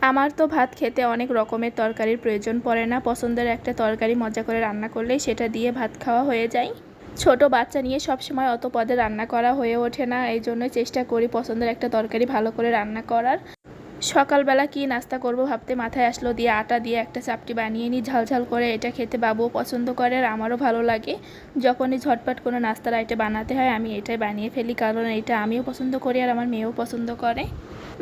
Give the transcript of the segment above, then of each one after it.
আমার তো ভাত খেতে অনেক রকমের তরকারির প্রয়োজন পড়ে না। পছন্দের একটা তরকারি মজা করে রান্না করলেই সেটা দিয়ে ভাত খাওয়া হয়ে যায়। ছোট বাচ্চা নিয়ে সবসময় অত পদে রান্না করা হয়ে ওঠে না, এই জন্যই চেষ্টা করি পছন্দের একটা তরকারি ভালো করে রান্না করার। সকালবেলা কি নাস্তা করব ভাবতে মাথায় আসলো, দিয়ে আটা দিয়ে একটা চাপটি বানিয়ে নিই ঝালঝাল করে। এটা খেতে বাবুও পছন্দ করে আর আমারও ভালো লাগে। যখনই ঝটপট কোনো নাস্তার আইটেম বানাতে হয় আমি এটাই বানিয়ে ফেলি, কারণ এটা আমিও পছন্দ করি আর আমার মেয়েও পছন্দ করে।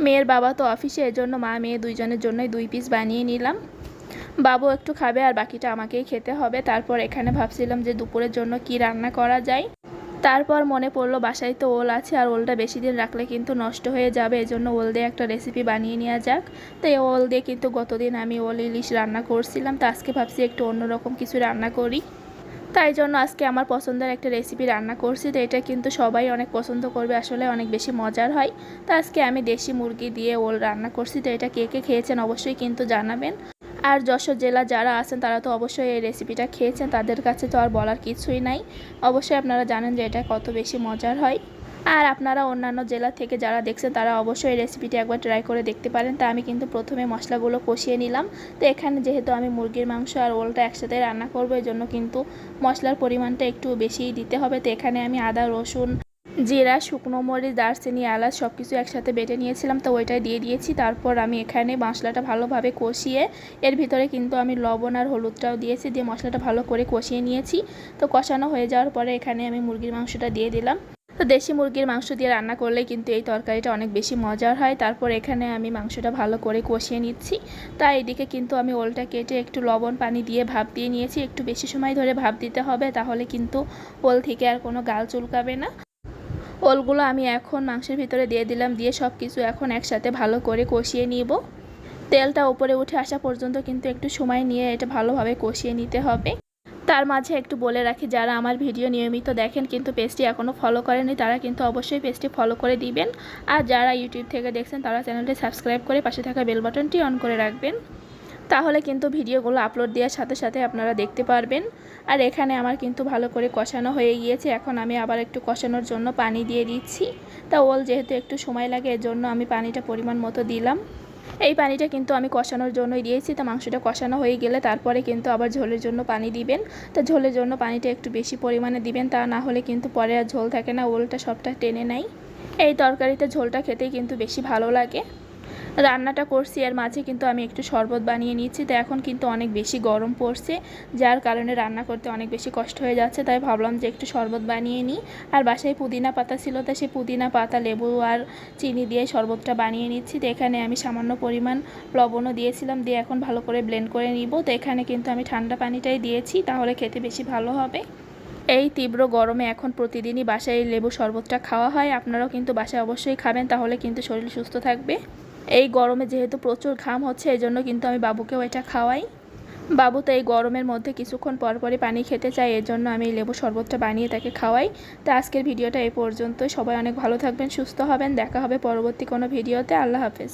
মেয়ের বাবা তো অফিসে, এজন্য মা মেয়ে দুইজনের জন্যই 2 পিস বানিয়ে নিলাম। বাবু একটু খাবে আর বাকিটা আমাকেই খেতে হবে। তারপর এখানে ভাবছিলাম যে দুপুরের জন্য কি রান্না করা যায়। তারপর মনে পড়লো বাসায় তো ওল আছে, আর ওলটা বেশি দিন রাখলে কিন্তু নষ্ট হয়ে যাবে, এজন্য ওল দিয়ে একটা রেসিপি বানিয়ে নেওয়া যাক। তো এই ওল দিয়ে কিন্তু গতদিন আমি ওল ইলিশ রান্না করছিলাম, তো আজকে ভাবছি একটু অন্যরকম কিছু রান্না করি। তাই জন্য আজকে আমার পছন্দের একটা রেসিপি রান্না করছি। তো এটা কিন্তু সবাই অনেক পছন্দ করবে, আসলে অনেক বেশি মজার হয়। তো আজকে আমি দেশি মুরগি দিয়ে ওল রান্না করছি। তো এটা কে কে খেয়েছেন অবশ্যই কিন্তু জানাবেন। আর যশোর জেলা যারা আছেন তারা তো অবশ্যই এই রেসিপিটা খেয়েছেন, তাদের কাছে তো আর বলার কিছুই নাই। অবশ্যই আপনারা জানেন যে এটা কত বেশি মজার হয়। আর আপনারা অন্যান্য জেলা থেকে যারা দেখছেন তারা অবশ্যই এই রেসিপিটি একবার ট্রাই করে দেখতে পারেন। তা আমি কিন্তু প্রথমে মশলাগুলো কষিয়ে নিলাম। তো এখানে যেহেতু আমি মুরগির মাংস আর ওলটা একসাথে রান্না করব, এই জন্য কিন্তু মশলার পরিমাণটা একটু বেশিই দিতে হবে। তো এখানে আমি আদা, রসুন, জিরা, শুকনো মরিচ, দারচিনি, এলাচ সব কিছু একসাথে বেটে নিয়েছিলাম, তো ওইটাই দিয়ে দিয়েছি। তারপর আমি এখানে মশলাটা ভালোভাবে কষিয়ে এর ভিতরে কিন্তু আমি লবণ আর হলুদটাও দিয়েছি, দিয়ে মশলাটা ভালো করে কষিয়ে নিয়েছি। তো কষানো হয়ে যাওয়ার পরে এখানে আমি মুরগির মাংসটা দিয়ে দিলাম। তো দেশি মুরগির মাংস দিয়ে রান্না করলে কিন্তু এই তরকারিটা অনেক বেশি মজার হয়। তারপর এখানে আমি মাংসটা ভালো করে কষিয়ে নিচ্ছি। তাই এদিকে কিন্তু আমি ওলটা কেটে একটু লবণ পানি দিয়ে ভাপ দিয়ে নিয়েছি। একটু বেশি সময় ধরে ভাপ দিতে হবে, তাহলে কিন্তু ওল থেকে আর কোনো গাল চুলকাবে না। ওলগুলো আমি এখন মাংসের ভিতরে দিয়ে দিলাম, দিয়ে সব কিছু এখন একসাথে ভালো করে কষিয়ে নিব। তেলটা উপরে উঠে আসা পর্যন্ত কিন্তু একটু সময় নিয়ে এটা ভালোভাবে কষিয়ে নিতে হবে। তার মাঝে একটু বলে রাখি, যারা আমার ভিডিও নিয়মিত দেখেন কিন্তু পেজটি এখনও ফলো করেনি তারা কিন্তু অবশ্যই পেজটি ফলো করে দিবেন। আর যারা ইউটিউব থেকে দেখছেন তারা চ্যানেলটি সাবস্ক্রাইব করে পাশে থাকা বেল বাটনটি অন করে রাখবেন, তাহলে কিন্তু ভিডিওগুলো আপলোড দেওয়ার সাথে সাথে আপনারা দেখতে পারবেন। আর এখানে আমার কিন্তু ভালো করে কষানো হয়ে গিয়েছে, এখন আমি আবার একটু কষানোর জন্য পানি দিয়ে দিচ্ছি। তা ওল যেহেতু একটু সময় লাগে এজন্য আমি পানিটা পরিমাণ মতো দিলাম। এই পানিটা কিন্তু আমি কষানোর জন্যই দিয়েছি। তা মাংসটা কষানো হয়ে গেলে তারপরে কিন্তু আবার ঝোলের জন্য পানি দিবেন। তা ঝোলের জন্য পানিটা একটু বেশি পরিমাণে দিবেন, তা না হলে কিন্তু পরে আর ঝোল থাকে না, ওলটা সবটা টেনে নেয়। এই তরকারিতে ঝোলটা খেতেই কিন্তু বেশি ভালো লাগে। রান্নাটা করছি এর মাঝে কিন্তু আমি একটু শরবত বানিয়ে নিচ্ছি। তো এখন কিন্তু অনেক বেশি গরম পড়ছে, যার কারণে রান্না করতে অনেক বেশি কষ্ট হয়ে যাচ্ছে, তাই ভাবলাম যে একটু শরবত বানিয়ে নিই। আর বাসায় পুদিনা পাতা ছিল, তো সেই পুদিনা পাতা, লেবু আর চিনি দিয়ে শরবতটা বানিয়ে নিচ্ছি। তো এখানে আমি সামান্য পরিমাণ লবণও দিয়েছিলাম, দিয়ে এখন ভালো করে ব্লেন্ড করে নিব। তো এখানে কিন্তু আমি ঠান্ডা পানিটাই দিয়েছি, তাহলে খেতে বেশি ভালো হবে। এই তীব্র গরমে এখন প্রতিদিনই বাসায় এই লেবু শরবতটা খাওয়া হয়, আপনারাও কিন্তু বাসায় অবশ্যই খাবেন, তাহলে কিন্তু শরীর সুস্থ থাকবে। এই গরমে যেহেতু প্রচুর ঘাম হচ্ছে এই জন্য কিন্তু আমি বাবুকেও এটা খাওয়াই। বাবু তো এই গরমের মধ্যে কিছুক্ষণ পরপরই পানি খেতে চায়, এর জন্য আমি এই লেবু শরবতটা বানিয়ে তাকে খাওয়াই। তো আজকের ভিডিওটা এই পর্যন্তই। সবাই অনেক ভালো থাকবেন, সুস্থ হবেন। দেখা হবে পরবর্তী কোনো ভিডিওতে। আল্লাহ হাফেজ।